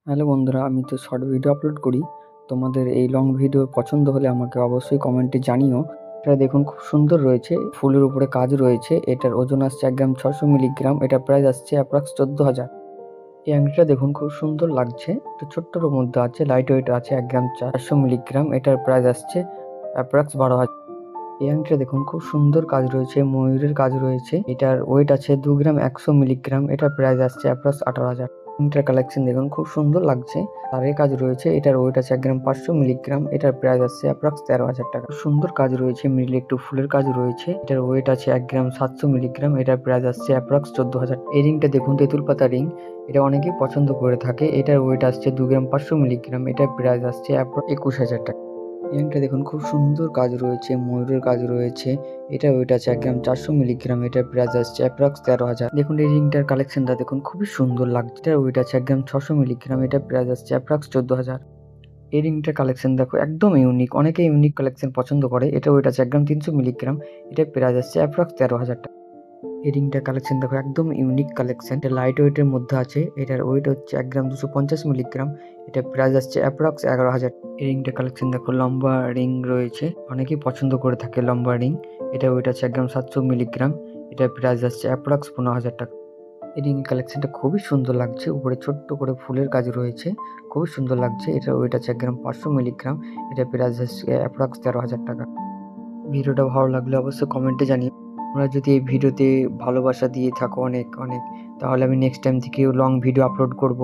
Hello বন্ধুরা, আমি তো শর্ট ভিডিও আপলোড করি। তোমাদের এই লং ভিডিও পছন্দ হলে আমাকে অবশ্যই কমেন্টে জানিও। এটা দেখুন খুব সুন্দর রয়েছে, ফুলের উপরে কাজ রয়েছে। এটার ওজন আসছে 1 গ্রাম 600 মিলিগ্রাম। এটার প্রাইস আসছে অ্যাপ্রক্স 14,000। এই আংটিটা দেখুন খুব সুন্দর লাগছে, একটু ছোট্টর মধ্যে আছে, লাইট ওয়েট আছে, 1 গ্রাম 400 মিলিগ্রাম। এটার প্রাইস আসছে অ্যাপ্রক্স 12,000। এই আংটিটা দেখুন খুব সুন্দর কাজ রয়েছে, ময়ূরের কাজ রয়েছে। এটার ওয়েট আছে 2 গ্রাম 100 মিলিগ্রাম। এটার প্রাইস আসছে অ্যাপ্রক্স 18,000। আংটিটার কালেকশন দেখুন খুব সুন্দর লাগছে, তারের কাজ রয়েছে। এটার ওয়েট আছে 1 গ্রাম 500 মিলিগ্রাম। এটার প্রাইস আসছে অ্যাপ্রক্স 13,000 টাকা। খুব সুন্দর কাজ রয়েছে, মিডলে একটু ফুলের কাজ রয়েছে। এটার ওয়েট আছে 1 গ্রাম 700 মিলিগ্রাম। এটার প্রাইস আসছে অ্যাপ্রক্স 14,000। এই রিংটা দেখুন তেঁতুল পাতা রিং, এটা অনেকেই পছন্দ করে থাকে। এটার ওয়েট আসছে 2 গ্রাম 500 মিলিগ্রাম। এটার প্রাইস আসছে অ্যাপ্রক্স 21,000 টাকা। ইয়াংটা দেখুন খুব সুন্দর কাজ রয়েছে, ময়ূরের কাজ রয়েছে। এটা ওয়েট আছে 1 গ্রাম 400 মিলিগ্রাম। এটার প্রাইস আসছে অ্যাপ্রক্স 13,000। দেখুন এই রিংটার কালেকশনটা দেখুন খুবই সুন্দর লাগছে। এটার ওয়েট আছে 1 গ্রাম 600 মিলিগ্রাম। এটার প্রাইস আসছে অ্যাপ্রক্স 14,000। এই রিংটার কালেকশন দেখো একদম ইউনিক, অনেকে ইউনিক কালেকশন পছন্দ করে। এটা ওয়েট আছে 1 গ্রাম 300 মিলিগ্রাম। এটার প্রাইস আসছে অ্যাপ্রক্স 13,000 টাকা। এই রিংটার কালেকশন দেখো একদম ইউনিক কালেকশন। এটা লাইট ওয়েটের মধ্যে আছে। এটার ওয়েট হচ্ছে 1 গ্রাম 250 মিলিগ্রাম। এটা প্রাইস আসছে অ্যাপ্রক্স 11,000। এই রিংটার কালেকশন দেখো লম্বা রিং রয়েছে, অনেকেই পছন্দ করে থাকে লম্বা রিং। এটা ওয়েট আছে 1 গ্রাম 700 মিলিগ্রাম। এটার প্রাইস আসছে অ্যাপ্রক্স 15,000 টাকা। এই রিং কালেকশনটা খুবই সুন্দর লাগছে, উপরে ছোট্ট করে ফুলের কাজ রয়েছে, খুবই সুন্দর লাগছে। এটার ওয়েট আছে 1 গ্রাম 500 মিলিগ্রাম। এটা প্রাইস আসছে অ্যাপ্রক্স 13,000 টাকা। ভিডিওটা ভালো লাগলে অবশ্যই কমেন্টে জানিও। তোমরা যদি এই ভিডিওতে ভালোবাসা দিয়ে থাকো অনেক অনেক, তাহলে আমি নেক্সট টাইম থেকে লং ভিডিও আপলোড করব।